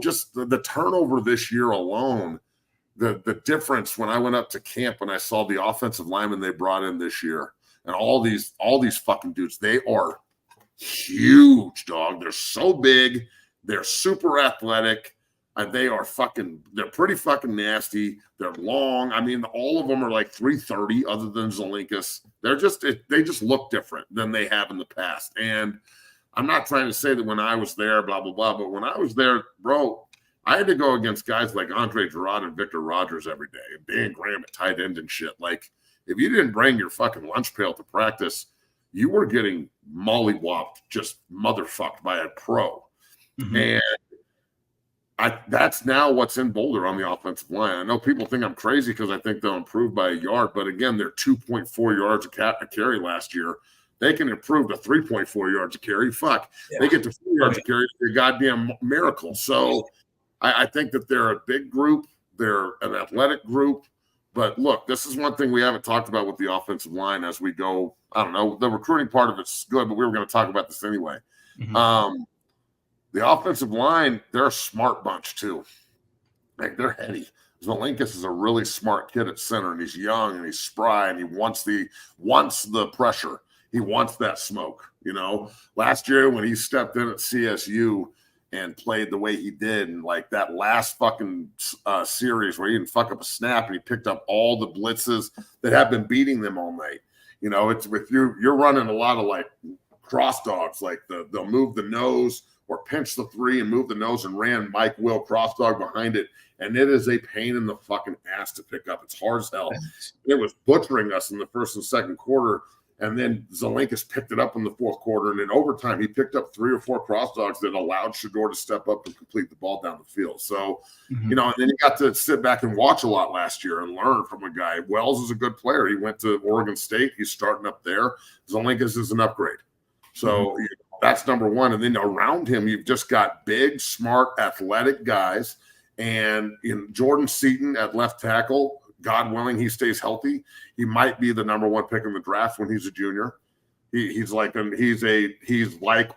just the turnover this year alone, the difference when I went up to camp and I saw the offensive linemen they brought in this year and all these fucking dudes, they are huge, dog. They're so big. They're super athletic. And they're pretty fucking nasty. They're long. I mean, all of them are like 330 other than Zelinkus. They just look different than they have in the past. And I'm not trying to say that when I was there, blah, blah, blah. But when I was there, bro, I had to go against guys like Andre Gerard and Victor Rogers every day. And Dan Graham at tight end and shit. Like, if you didn't bring your fucking lunch pail to practice, you were getting mollywopped, just motherfucked by a pro. Mm-hmm. And that's now what's in Boulder on the offensive line. I know people think I'm crazy because I think they'll improve by a yard, but again, they're 2.4 yards a carry last year. They can improve to 3.4 yards a carry. Fuck. Yeah. They get to 4 yards a carry. It's a goddamn miracle. So I think that they're a big group. They're an athletic group. But look, this is one thing we haven't talked about with the offensive line as we go. I don't know. The recruiting part of it's good, but we were going to talk about this anyway. Mm-hmm. The offensive line, they're a smart bunch too. Like, they're heady. Zelinkus is a really smart kid at center, and he's young and he's spry, and he wants the pressure. He wants that smoke. You know, last year when he stepped in at CSU and played the way he did, and like that last fucking series where he didn't fuck up a snap and he picked up all the blitzes that have been beating them all night. You know, it's with you're running a lot of like cross dogs, like they'll move the nose or pinch the three and move the nose and ran Mike Will cross dog behind it. And it is a pain in the fucking ass to pick up. It's hard as hell. It was butchering us in the first and second quarter. And then Zelinkus picked it up in the fourth quarter. And in overtime, he picked up 3 or 4 cross dogs that allowed Shedeur to step up and complete the ball down the field. So, you know, and then you got to sit back and watch a lot last year and learn from a guy. Wells is a good player. He went to Oregon State. He's starting up there. Zelinkus is an upgrade. So that's number one. And then around him, you've just got big, smart, athletic guys. And in Jordan Seaton at left tackle, God willing, he stays healthy, he might be the number 1 pick in the draft when he's a junior. He's like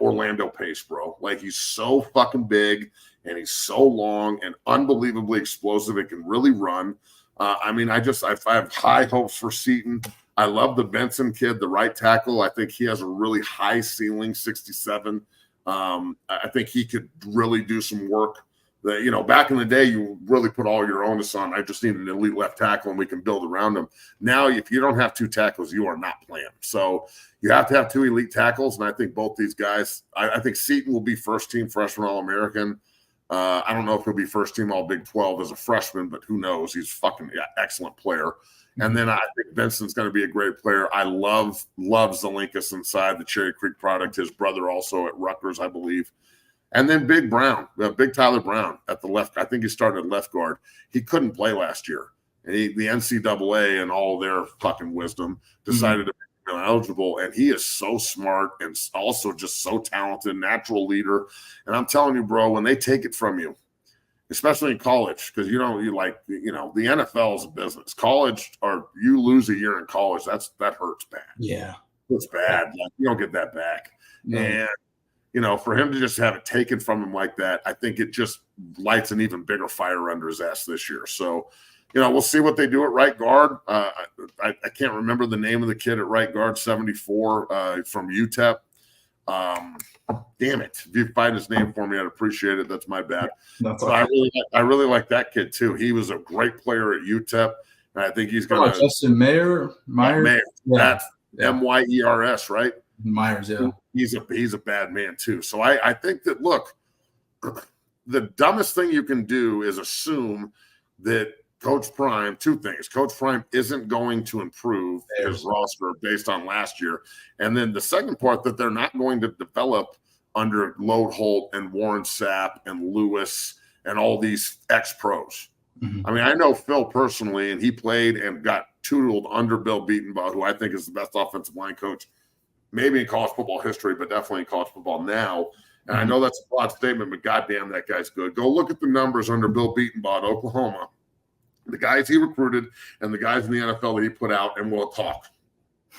Orlando Pace, bro. Like, he's so fucking big and he's so long and unbelievably explosive. It can really run. I mean, I have high hopes for Seaton. I love the Benson kid, the right tackle. I think he has a really high ceiling, 67. I think he could really do some work. You know, back in the day, you really put all your onus on. I just need an elite left tackle, and we can build around him. Now, if you don't have 2 tackles, you are not playing. So you have to have 2 elite tackles, and I think both these guys. I think Seaton will be first-team freshman All-American. I don't know if he'll be first-team All-Big 12 as a freshman, but who knows? He's a fucking excellent player. And then I think Benson's going to be a great player. I love Zelinkus inside, the Cherry Creek product. His brother also at Rutgers, I believe. And then Big Tyler Brown at the left. I think he started at left guard. He couldn't play last year. And the NCAA and all their fucking wisdom decided to make him eligible. And he is so smart and also just so talented, natural leader. And I'm telling you, bro, when they take it from you, especially in college, because the NFL is a business. College, or you lose a year in college, that hurts bad. Yeah. It's bad. Like, you don't get that back. No. And you know, for him to just have it taken from him like that, I think it just lights an even bigger fire under his ass this year. So, you know, we'll see what they do at right guard. I can't remember the name of the kid at right guard, 74 from UTEP. Damn it. If you find his name for me, I'd appreciate it. That's my bad. So I really like that kid too. He was a great player at UTEP. And I think he's going to. Justin Myers. Yeah. That's Myers, right? Myers, yeah. He's a bad man too. So I think that, look, the dumbest thing you can do is assume that Coach Prime, 2 things. Coach Prime isn't going to improve his roster based on last year. And then the second part, that they're not going to develop under Lode Holt and Warren Sapp and Lewis and all these ex-pros. I mean, I know Phil personally, and he played and got tuteled under Bill Beatenbaugh, who I think is the best offensive line coach maybe in college football history, but definitely in college football now. And I know that's a broad statement, but goddamn, that guy's good. Go look at the numbers under Bill Beatenbaugh at Oklahoma, the guys he recruited and the guys in the NFL that he put out, and we'll talk.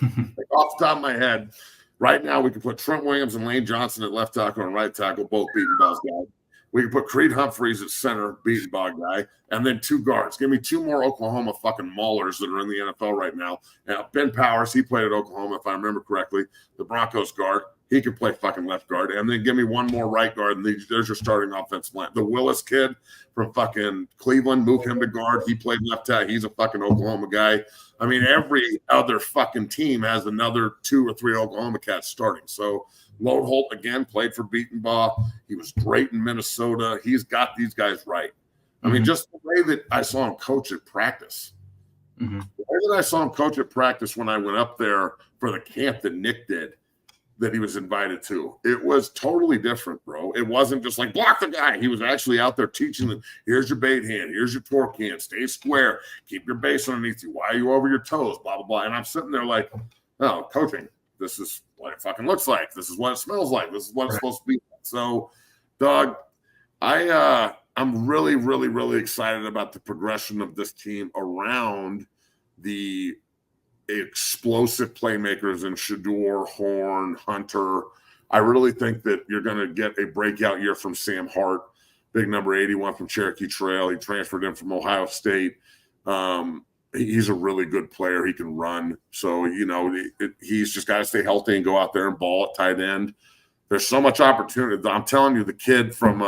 Like, off the top of my head, right now we can put Trent Williams and Lane Johnson at left tackle and right tackle, both Beatenbaugh's guys. We can put Creed Humphreys at center, beating bog guy, and then 2 guards. Give me 2 more Oklahoma fucking maulers that are in the NFL right now. Now, Ben Powers, he played at Oklahoma, if I remember correctly, the Broncos guard. He could play fucking left guard. And then give me 1 more right guard, and there's your starting offensive line. The Willis kid from fucking Cleveland, move him to guard. He played left tackle. He's a fucking Oklahoma guy. I mean, every other fucking team has another 2 or 3 Oklahoma cats starting. So Lode Holt, again, played for Beatonbaugh. He was great in Minnesota. He's got these guys right. I mean, just the way that I saw him coach at practice. The way that I saw him coach at practice when I went up there for the camp that Nick did, that he was invited to, it was totally different, bro. It wasn't just like, block the guy. He was actually out there teaching them, here's your bait hand, here's your torque hand, stay square, keep your base underneath you. Why are you over your toes? Blah, blah, blah. And I'm sitting there like, oh, coaching. This is what it fucking looks like. This is what it smells like. This is what it's supposed to be. So, dog, I'm really, really, really excited about the progression of this team around the explosive playmakers in Shedeur, Horn, Hunter. I really think that you're going to get a breakout year from Sam Hart, big number 81 from Cherokee Trail. He transferred in from Ohio State. He's a really good player. He can run. So, you know, he's just got to stay healthy and go out there and ball at tight end. There's so much opportunity. I'm telling you, the kid from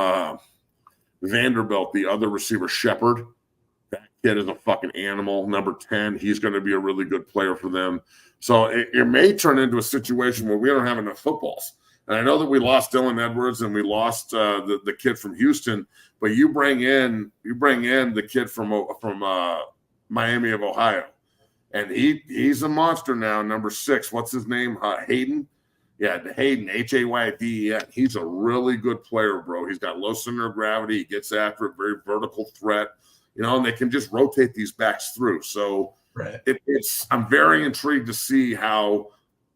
Vanderbilt, the other receiver, Shepard, that kid is a fucking animal. Number 10, he's going to be a really good player for them. So it may turn into a situation where we don't have enough footballs. And I know that we lost Dylan Edwards and we lost the kid from Houston, but you bring in the kid from Miami of Ohio, and he's a monster now. Number 6, what's his name? Hayden. Yeah, Hayden, Hayden. He's a really good player, bro. He's got low center of gravity. He gets after it, very vertical threat. You know, and they can just rotate these backs through. So I'm very intrigued to see how,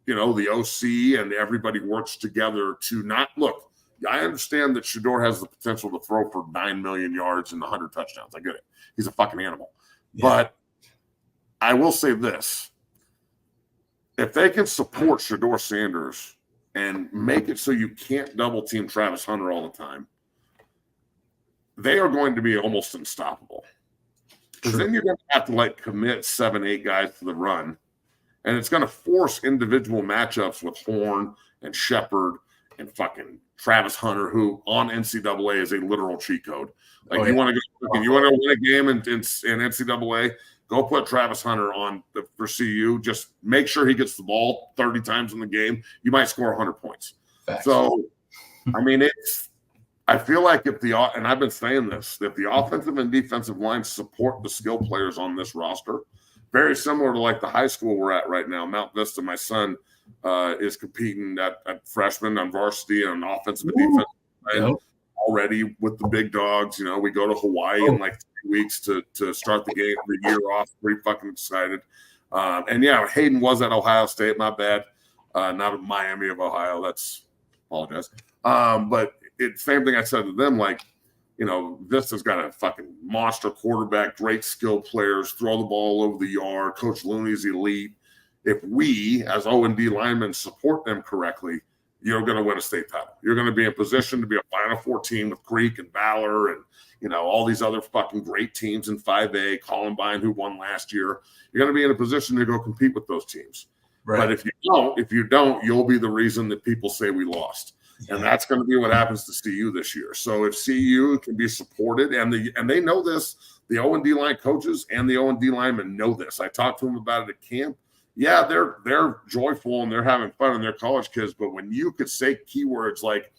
you know, the OC and everybody works together to not look. I understand that Shedeur has the potential to throw for 9 million yards and 100 touchdowns. I get it. He's a fucking animal. Yeah. But I will say this. If they can support Shedeur Sanders and make it so you can't double team Travis Hunter all the time, they are going to be almost unstoppable. Because then you're going to have to like commit 7, 8 guys to the run. And it's going to force individual matchups with Horn and Shepard and fucking Travis Hunter, who on NCAA is a literal cheat code. Like you want to win a game in NCAA, go put Travis Hunter on for CU. Just make sure he gets the ball 30 times in the game. You might score 100 points. Facts. So, I mean, I feel like and I've been saying this, if the offensive and defensive lines support the skill players on this roster, very similar to like the high school we're at right now. Mount Vista, my son, is competing at freshman on varsity and on offensive and defensive. Yep. Already with the big dogs. You know, we go to Hawaii in like 3 weeks to start the year off. Pretty fucking excited. And yeah, Hayden was at Ohio State. My bad. Not at Miami of Ohio. Apologize. But same thing I said to them, like, you know, Vista's got a fucking monster quarterback, great skill players, throw the ball over the yard. Coach Looney's elite. If we, as O&D linemen, support them correctly, you're going to win a state title. You're going to be in position to be a Final Four team with Creek and Valor and, you know, all these other fucking great teams in 5A, Columbine, who won last year. You're going to be in a position to go compete with those teams. Right. But if you don't, you'll be the reason that people say we lost. Yeah. And that's going to be what happens to CU this year. So if CU can be supported, and they know this, the O&D line coaches and the O&D linemen know this. I talked to them about it at camp. Yeah, they're joyful and they're having fun and they're college kids. But when you could say keywords like,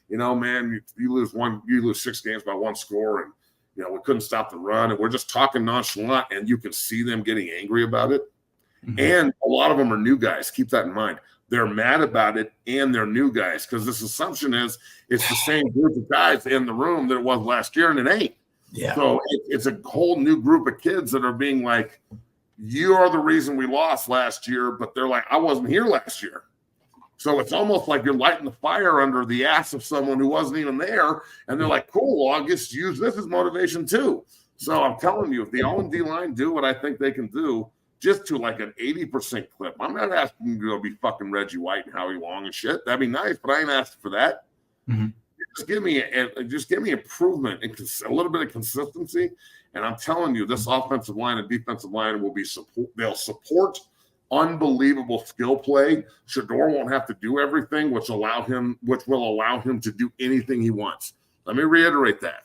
you know, man, you lose 6 games by 1 score, and you know we couldn't stop the run, and we're just talking nonchalant, and you can see them getting angry about it. Mm-hmm. And a lot of them are new guys. Keep that in mind. They're mad about it, and they're new guys because this assumption is it's the same group of guys in the room that it was last year, and it ain't. Yeah. So it's a whole new group of kids that are being like, you are the reason we lost last year, but they're like, I wasn't here last year. So it's almost like you're lighting the fire under the ass of someone who wasn't even there. And they're like, cool, well, I'll just use this as motivation too. So I'm telling you, if the O&D line do what I think they can do, just to like an 80% clip, I'm not asking you to go be fucking Reggie White and Howie Long and shit. That'd be nice, but I ain't asking for that. Mm-hmm. You're just give me improvement and a little bit of consistency. And I'm telling you, this offensive line and defensive line will be support. They'll support unbelievable skill play. Shedeur won't have to do everything, which will allow him to do anything he wants. Let me reiterate that.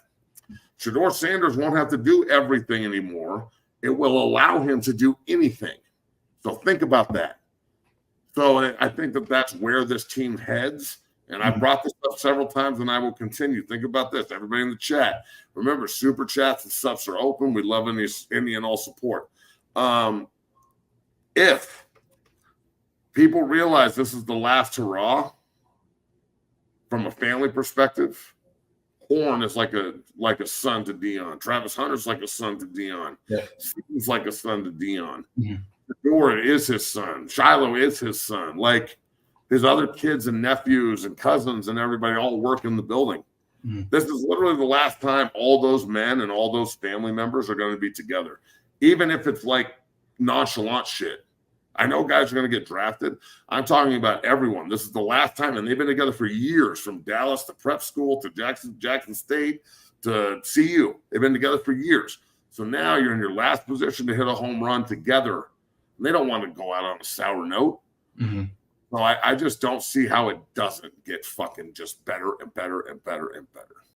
Shedeur Sanders won't have to do everything anymore. It will allow him to do anything. So think about that. So I think that's where this team heads. And I brought this up several times, and I will continue. Think about this. Everybody in the chat. Remember, super chats and subs are open. We love any and all support. If people realize this is the last hurrah from a family perspective, Horn is like a son to Dion. Travis Hunter's like a son to Dion. Yeah. Steven's like a son to Dion. Mm-hmm. Jordan is his son. Shiloh is his son. Like his other kids and nephews and cousins and everybody all work in the building. Mm-hmm. This is literally the last time all those men and all those family members are going to be together. Even if it's like nonchalant shit. I know guys are going to get drafted. I'm talking about everyone. This is the last time, and they've been together for years, from Dallas to prep school to Jackson State to CU. They've been together for years. So now you're in your last position to hit a home run together. And they don't want to go out on a sour note. Mm-hmm. So I just don't see how it doesn't get fucking just better and better and better and better.